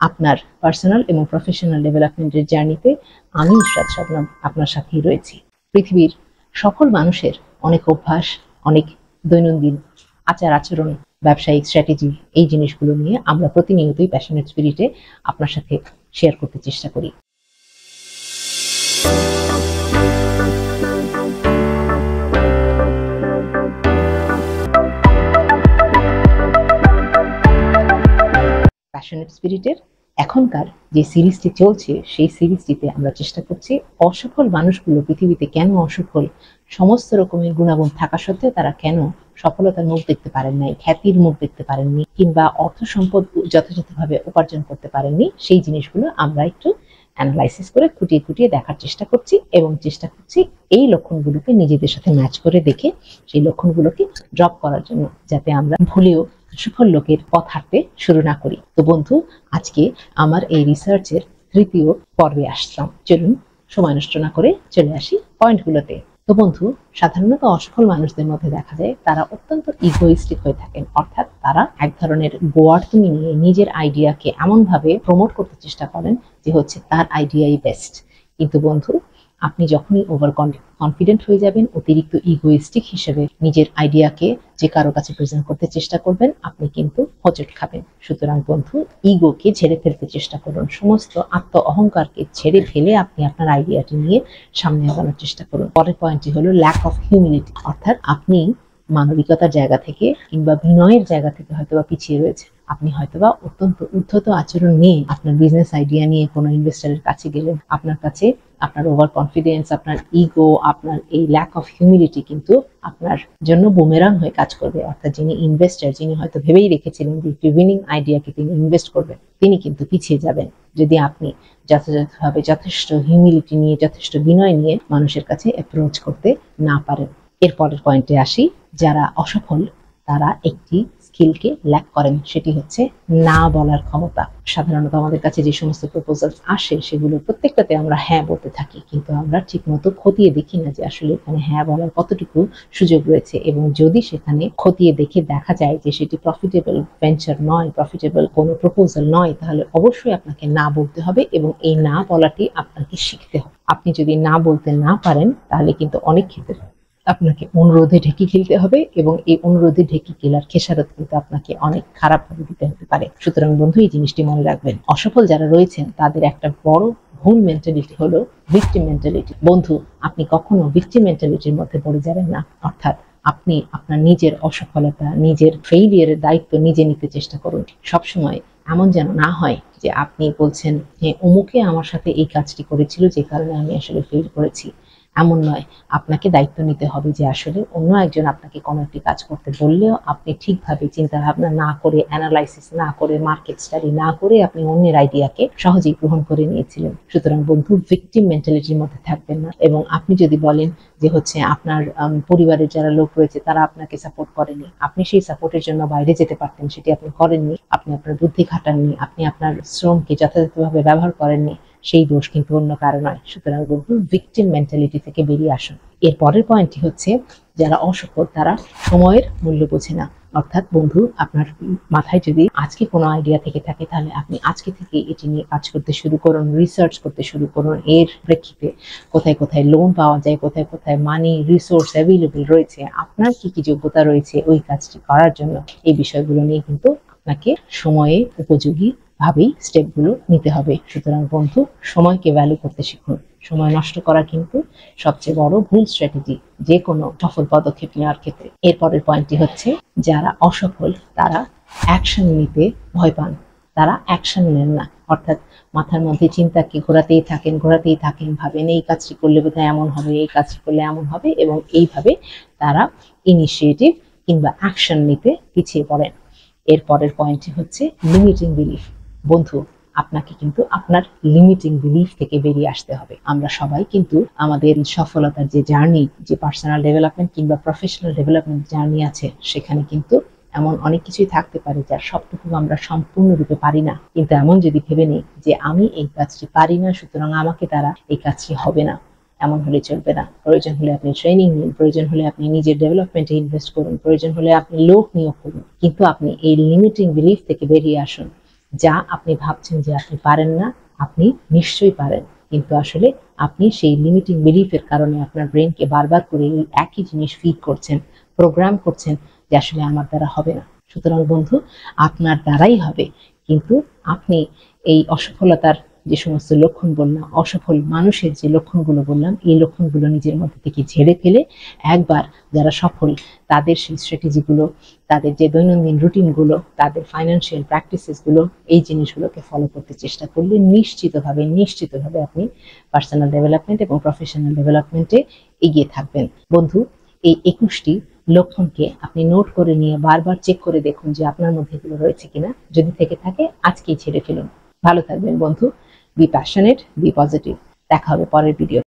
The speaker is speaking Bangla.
আপনার পার্সোনাল এবং প্রফেশনাল ডেভেলপমেন্টের জার্নিতে আমি ইশরাত শবনম আপনার সাথেই রয়েছি। পৃথিবীর সকল মানুষের অনেক অভ্যাস, অনেক দৈনন্দিন আচার আচরণ, ব্যবসায়িক স্ট্র্যাটেজি, এই জিনিসগুলো নিয়ে আমরা প্রতিনিয়তই প্যাশনেট স্পিরিটে আপনার সাথে শেয়ার করতে চেষ্টা করি। প্যাশনেট স্পিরিটের এখনকার যে সিরিজটি চলছে, সেই সিরিজটিতে আমরা চেষ্টা করছি অসফল মানুষগুলো পৃথিবীতে কেন অসফল, সমস্ত রকমের গুণাগুণ থাকা সত্ত্বেও তারা কেন সফলতার মুখ দেখতে পারেন নাই, খ্যাতির মুখ দেখতে পারেননি, কিংবা অর্থ সম্পদ যথাযথভাবে উপার্জন করতে পারেননি, সেই জিনিসগুলো আমরা একটু অ্যানালাইসিস করে খুঁটিয়ে খুঁটিয়ে দেখার চেষ্টা করছি এবং চেষ্টা করছি এই লক্ষণগুলোকে নিজেদের সাথে ম্যাচ করে দেখে সেই লক্ষণগুলোকে ড্রপ করার জন্য, যাতে আমরা ভুলেও সফল লোকের পথ হাঁটতে শুরু না করি। তো বন্ধু, আজকে আমার এই রিসার্চের তৃতীয় পর্বে আসলাম। চলুন সময় নষ্ট না করে চলে আসি পয়েন্টগুলোতে। তো বন্ধু, সাধারণত অসফল মানুষদের মধ্যে দেখা যায় তারা অত্যন্ত ইগোইস্টিক হয়ে থাকেন, অর্থাৎ তারা এক ধরনের গোয়ার্থমি নিয়ে নিজের আইডিয়াকে এমনভাবে প্রমোট করতে চেষ্টা করেন যে হচ্ছে তার আইডিয়াই বেস্ট। কিন্তু বন্ধু, আপনি যখনই ওভার কনফিডেন্ট হয়ে যাবেন, অতিরিক্ত ইগোইস্টিক হিসেবে নিজের আইডিয়াকে যে কারো কাছে প্রেজেন্ট করতে চেষ্টা করবেন, আপনি কিন্তু হোঁচট খাবেন। সুতরাং বন্ধু, ইগোকে ঝেড়ে ফেলতে চেষ্টা করুন, সমস্ত আত্ম অহংকারকে ছেড়ে ফেলে আপনি আপনার আইডিয়াটি নিয়ে সামনে আগানোর চেষ্টা করুন। পরের পয়েন্টটি হলো ল্যাক অফ হিউমিলিটি, অর্থাৎ আপনি মানবিকতার জায়গা থেকে কিংবা বিনয়ের জায়গা থেকে হয়তোবা পিছিয়ে রয়েছে। আপনি হয়তোবা অত্যন্ত উদ্ধত আচরণ নিয়ে আপনার বিজনেস আইডিয়া নিয়ে কোনো ইনভেস্টরের কাছে গেলেন, আপনার কাছে আপনার ওভার কনফিডেন্স, আপনার ইগো, আপনার এই ল্যাক অফ হিউমিলিটি কিন্তু আপনার জন্য বুমেরাং হয়ে কাজ করবে। অর্থাৎ যিনি ইনভেস্টার, যিনি হয়তো ভেবেই রেখেছিলেন যে একটি উইনিং আইডিয়াকে তিনি ইনভেস্ট করবেন, তিনি কিন্তু পিছিয়ে যাবেন যদি আপনি যথাযথভাবে যথেষ্ট হিউমিলিটি নিয়ে, যথেষ্ট বিনয় নিয়ে মানুষের কাছে অ্যাপ্রোচ করতে না পারেন। এরপরের পয়েন্টে আসি, যারা অসফল তারা একটি স্কিলকে ল্যাক করেন, সেটি হচ্ছে না বলার ক্ষমতা। সাধারণত আমাদের কাছে যে সমস্ত প্রপোজাল আসে সেগুলো প্রত্যেকটাতে আমরা হ্যাঁ বলতে থাকি, কিন্তু আমরা ঠিকমতো খতিয়ে দেখি না যে আসলে এখানে হ্যাঁ বলার কতটুকু সুযোগ রয়েছে, এবং যদি সেখানে খতিয়ে দেখে দেখা যায় যে সেটি প্রফিটেবল ভেঞ্চার নয়, প্রফিটেবল কোনো প্রপোজাল নয়, তাহলে অবশ্যই আপনাকে না বলতে হবে এবং এই না বলাটি আপনাকে শিখতে হবে। আপনি যদি না বলতে না পারেন তাহলে কিন্তু অনেক ক্ষেত্রে আপনাকে অনুরোধে ঢেকে খেলতে হবে, এবং এই অনুরোধে ঢেকে খেলার খেসারত কিন্তু আপনাকে অনেক খারাপভাবে দিতে হতে পারে। সুতরাং বন্ধু, এই জিনিসটি মনে রাখবেন, অসফল যারা রয়েছেন তাদের একটা বড় ভুল মেন্টালিটি হলো ভিকটিম মেন্টালিটি। বন্ধু, আপনি কখনো ভিকটিম মেন্টালিটির মধ্যে পড়ে যাবেন না। অর্থাৎ আপনি আপনার নিজের অসফলতা, নিজের ফেইলিয়ারের দায়িত্ব নিজে নিতে চেষ্টা করুন। সবসময় এমন যেন না হয় যে আপনি বলছেন হ্যাঁ অমুকে আমার সাথে এই কাজটি করেছিল যে কারণে আমি আসলে ফেল করেছি। এমন নয়, আপনাকে দায়িত্ব নিতে হবে যে আসলে অন্য একজন আপনাকে কোনো একটি কাজ করতে বললেও আপনি ঠিকভাবে চিন্তা ভাবনা না করে, অ্যানালাইসিস না করে, মার্কেট স্টাডি না করে আপনি অন্যের আইডিয়াকে সহজেই গ্রহণ করে নিয়েছিলেন। সুতরাং বন্ধু, ভিকটিম মেন্টালিটির মধ্যে থাকবেন না। এবং আপনি যদি বলেন যে হচ্ছে আপনার পরিবারের যারা লোক রয়েছে তারা আপনাকে সাপোর্ট করেনি, আপনি সেই সাপোর্টের জন্য বাইরে যেতে পারতেন, সেটি আপনি করেননি, আপনি আপনার বুদ্ধি খাটাননি, আপনি আপনার শ্রমকে যথাযথভাবে ব্যবহার করেননি, সেই দোষ কিন্তু অন্য কারো নয়। সুতরাং বন্ধু, ভিকটিম মেন্টালিটি থেকে বেরিয়ে আসুন। এর পরের পয়েন্টটি হচ্ছে, যারা অসফল তারা সময়ের মূল্য বোঝে না। অর্থাৎ বন্ধু, আপনার মাথায় যদি আজকে কোনো আইডিয়া থেকে থাকে তাহলে আপনি আজকে থেকে এটি নিয়ে কাজ করতে শুরু করুন, রিসার্চ করতে শুরু করুন। এর প্রেক্ষিতে কোথায় কোথায় লোন পাওয়া যায়, কোথায় কোথায় মানি রিসোর্স অ্যাভেলেবল রয়েছে, আপনার কি কি যোগ্যতা রয়েছে ওই কাজটি করার জন্য, এই বিষয়গুলো নিয়ে কিন্তু আপনাকে সময়ে উপযোগী ভাবেই স্টেপগুলো নিতে হবে। সুতরাং বন্ধু, সময়কে ভ্যালু করতে শিখুন। সময় নষ্ট করা কিন্তু সবচেয়ে বড় ভুল স্ট্র্যাটেজি যে কোনো সফল পদক্ষেপ নেওয়ার ক্ষেত্রে। এরপরের পয়েন্টটি হচ্ছে, যারা অসফল তারা অ্যাকশন নিতে ভয় পান, তারা অ্যাকশন নেন না। অর্থাৎ মাথার মধ্যে চিন্তাকে ঘোরাতেই থাকেন, ভাবেন এই কাজটি করলে বোধহয় এমন হবে, এই কাজটি করলে এমন হবে, এবং এইভাবে তারা ইনিশিয়েটিভ কিংবা অ্যাকশন নিতে পিছিয়ে পড়েন। এর পরের পয়েন্টটি হচ্ছে লিমিটিং বিলিফ। বন্ধু, আপনাকে কিন্তু আপনার লিমিটিং বিলিফ থেকে বেরিয়ে আসতে হবে। আমরা সবাই কিন্তু আমাদের সফলতার যে জার্নি, যে পার্সোনাল ডেভেলপমেন্ট কিংবা প্রফেশনাল ডেভেলপমেন্ট জার্নি আছে, সেখানে কিন্তু এমন অনেক কিছুই থাকতে পারে যার সবটুকু আমরা সম্পূর্ণরূপে পারি না। কিন্তু এমন যদি ভেবে নিই যে আমি এই কাজটি পারি না, সুতরাং আমাকে দ্বারা এই কাজটি হবে না, এমন হলে চলবে না। প্রয়োজন হলে আপনি ট্রেনিং নিন, প্রয়োজন হলে আপনি নিজের ডেভেলপমেন্টে ইনভেস্ট করুন, প্রয়োজন হলে আপনি লোক নিয়োগ করুন, কিন্তু আপনি এই লিমিটিং বিলিফ থেকে বেরিয়ে আসুন যা আপনি ভাবছেন যে আপনি পারেন না, আপনি নিশ্চয়ই পারেন। কিন্তু আসলে আপনি সেই লিমিটিং বিলিফের কারণে আপনার ব্রেনকে বারবার করে এই একই জিনিস ফিড করছেন, প্রোগ্রাম করছেন যে আসলে আমার দ্বারা হবে না। সুতরাং বন্ধু, আপনার দ্বারাই হবে, কিন্তু আপনি এই অসফলতার যে সমস্ত লক্ষণ বললাম, অসফল মানুষের যে লক্ষণগুলো বললাম, এই লক্ষণগুলো নিজের মধ্যে থেকে ঝেড়ে ফেলে একবার যারা সফল তাদের সেই স্ট্র্যাটেজিগুলো, তাদের যে দৈনন্দিন রুটিনগুলো, তাদের ফাইন্যান্সিয়াল প্র্যাকটিসেসগুলো, এই জিনিসগুলোকে ফলো করতে চেষ্টা করলে নিশ্চিতভাবে আপনি পার্সোনাল ডেভেলপমেন্ট এবং প্রফেশনাল ডেভেলপমেন্টে এগিয়ে থাকবেন। বন্ধু, এই 21টি লক্ষণকে আপনি নোট করে নিয়ে বারবার চেক করে দেখুন যে আপনার মধ্যে এগুলো রয়েছে কিনা। যদি থেকে থাকে আজকেই ছেড়ে ফেলুন। ভালো থাকবেন বন্ধু। Be passionate, be positive. দেখা হবে পরের ভিডিও।